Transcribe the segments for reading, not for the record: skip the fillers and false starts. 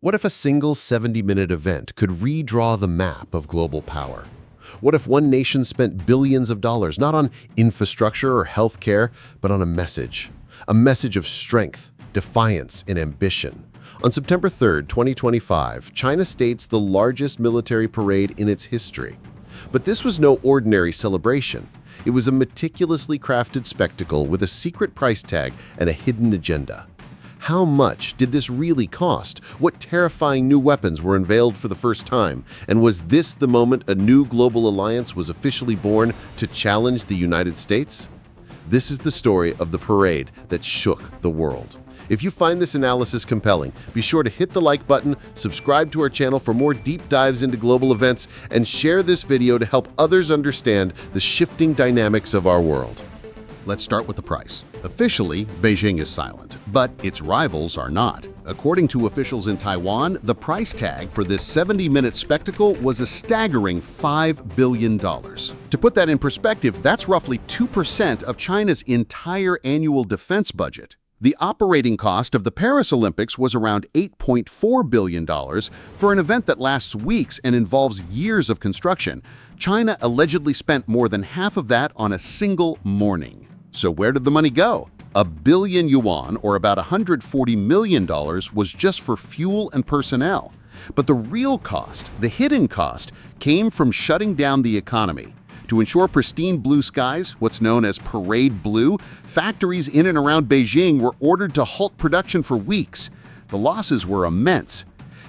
What if a single 70-minute event could redraw the map of global power? What if one nation spent billions of dollars not on infrastructure or healthcare, but on a message? A message of strength, defiance, and ambition. On September 3, 2025, China staged the largest military parade in its history. But this was no ordinary celebration. It was a meticulously crafted spectacle with a secret price tag and a hidden agenda. How much did this really cost? What terrifying new weapons were unveiled for the first time? And was this the moment a new global alliance was officially born to challenge the United States? This is the story of the parade that shook the world. If you find this analysis compelling, be sure to hit the like button, subscribe to our channel for more deep dives into global events, and share this video to help others understand the shifting dynamics of our world. Let's start with the price. Officially, Beijing is silent, but its rivals are not. According to officials in Taiwan, the price tag for this 70-minute spectacle was a staggering $5 billion. To put that in perspective, that's roughly 2% of China's entire annual defense budget. The operating cost of the Paris Olympics was around $8.4 billion for an event that lasts weeks and involves years of construction. China allegedly spent more than half of that on a single morning. So where did the money go? $1 billion yuan, or about $140 million, was just for fuel and personnel. But the real cost, the hidden cost, came from shutting down the economy. To ensure pristine blue skies, what's known as Parade Blue, factories in and around Beijing were ordered to halt production for weeks. The losses were immense.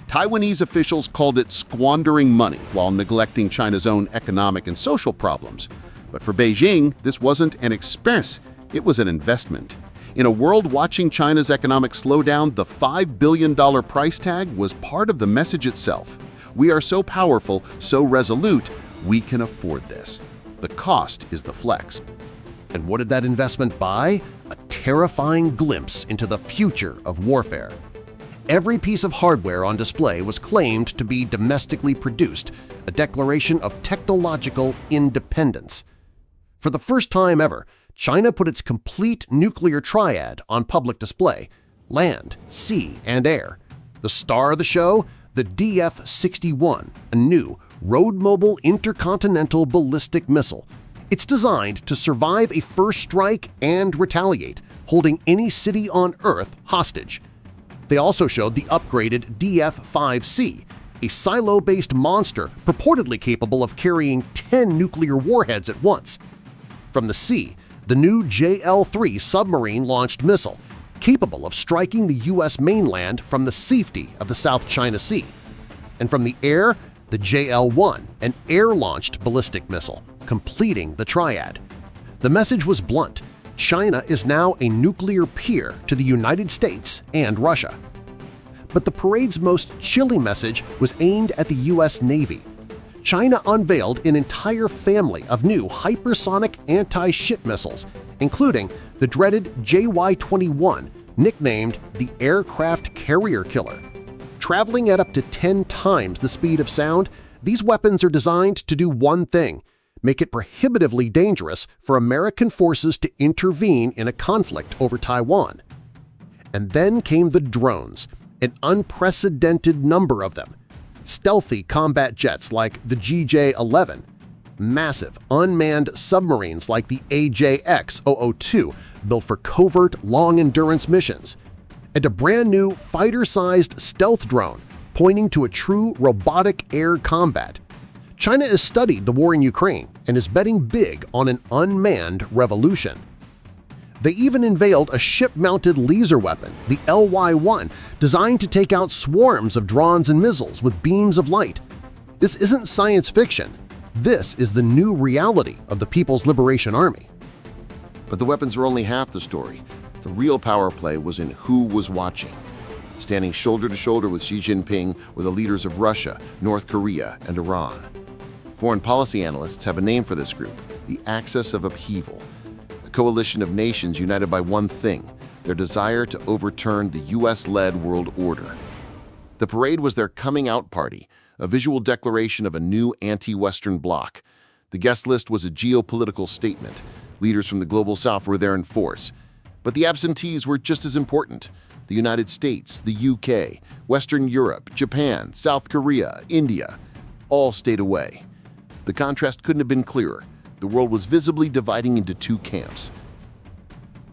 Taiwanese officials called it squandering money while neglecting China's own economic and social problems. But for Beijing, this wasn't an expense, it was an investment. In a world watching China's economic slowdown, the $5 billion price tag was part of the message itself. We are so powerful, so resolute, we can afford this. The cost is the flex. And what did that investment buy? A terrifying glimpse into the future of warfare. Every piece of hardware on display was claimed to be domestically produced, a declaration of technological independence. For the first time ever, China put its complete nuclear triad on public display: land, sea, and air. The star of the show? The DF-61, a new road-mobile intercontinental ballistic missile. It's designed to survive a first strike and retaliate, holding any city on Earth hostage. They also showed the upgraded DF-5C, a silo-based monster purportedly capable of carrying 10 nuclear warheads at once. From the sea, the new JL-3 submarine-launched missile, capable of striking the U.S. mainland from the safety of the South China Sea. And from the air, the JL-1, an air-launched ballistic missile, completing the triad. The message was blunt: China is now a nuclear peer to the United States and Russia. But the parade's most chilling message was aimed at the U.S. Navy. China unveiled an entire family of new hypersonic anti-ship missiles, including the dreaded JY-21, nicknamed the Aircraft Carrier Killer. Traveling at up to 10 times the speed of sound, these weapons are designed to do one thing: make it prohibitively dangerous for American forces to intervene in a conflict over Taiwan. And then came the drones, an unprecedented number of them. Stealthy combat jets like the GJ-11, massive unmanned submarines like the AJX-002 built for covert long-endurance missions, and a brand-new fighter-sized stealth drone pointing to a true robotic air combat. China has studied the war in Ukraine and is betting big on an unmanned revolution. They even unveiled a ship-mounted laser weapon, the LY-1, designed to take out swarms of drones and missiles with beams of light. This isn't science fiction. This is the new reality of the People's Liberation Army. But the weapons are only half the story. The real power play was in who was watching. Standing shoulder to shoulder with Xi Jinping were the leaders of Russia, North Korea, and Iran. Foreign policy analysts have a name for this group: the Axis of Upheaval. A coalition of nations united by one thing: their desire to overturn the US-led world order. The parade was their coming-out party, a visual declaration of a new anti-Western bloc. The guest list was a geopolitical statement. Leaders from the Global South were there in force. But the absentees were just as important. The United States, the UK, Western Europe, Japan, South Korea, India, all stayed away. The contrast couldn't have been clearer. The world was visibly dividing into two camps.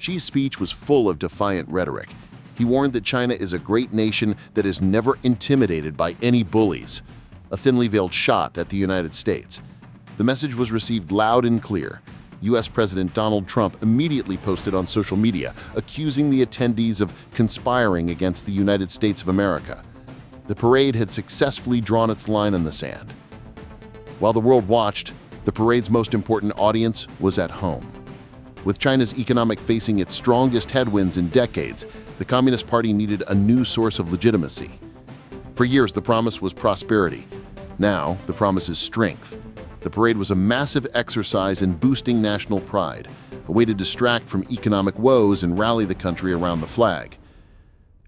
Xi's speech was full of defiant rhetoric. He warned that China is a great nation that is never intimidated by any bullies, a thinly veiled shot at the United States. The message was received loud and clear. U.S. President Donald Trump immediately posted on social media, accusing the attendees of conspiring against the United States of America. The parade had successfully drawn its line in the sand. While the world watched, the parade's most important audience was at home. With China's economic facing its strongest headwinds in decades, the Communist Party needed a new source of legitimacy. For years, the promise was prosperity. Now, the promise is strength. The parade was a massive exercise in boosting national pride, a way to distract from economic woes and rally the country around the flag.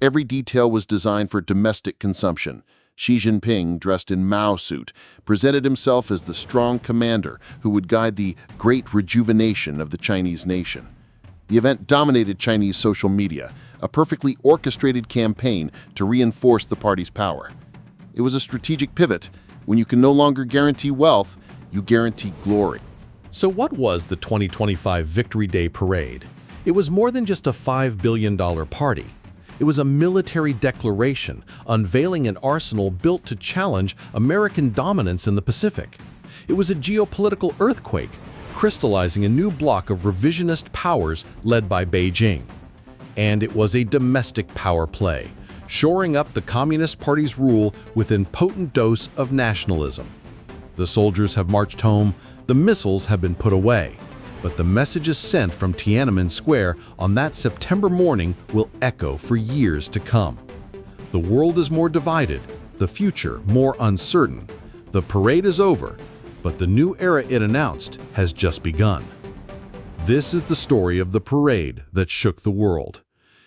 Every detail was designed for domestic consumption. Xi Jinping, dressed in Mao suit, presented himself as the strong commander who would guide the great rejuvenation of the Chinese nation. The event dominated Chinese social media, a perfectly orchestrated campaign to reinforce the party's power. It was a strategic pivot. When you can no longer guarantee wealth, you guarantee glory. So what was the 2025 Victory Day Parade? It was more than just a $5 billion party. It was a military declaration, unveiling an arsenal built to challenge American dominance in the Pacific. It was a geopolitical earthquake, crystallizing a new bloc of revisionist powers led by Beijing. And it was a domestic power play, shoring up the Communist Party's rule with an potent dose of nationalism. The soldiers have marched home, the missiles have been put away, but the messages sent from Tiananmen Square on that September morning will echo for years to come. The world is more divided, the future more uncertain. The parade is over, but the new era it announced has just begun. This is the story of the parade that shook the world.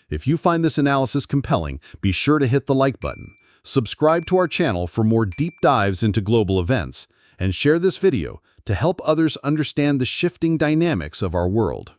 If you find this analysis compelling, be sure to hit the like button, subscribe to our channel for more deep dives into global events, and share this video to help others understand the shifting dynamics of our world.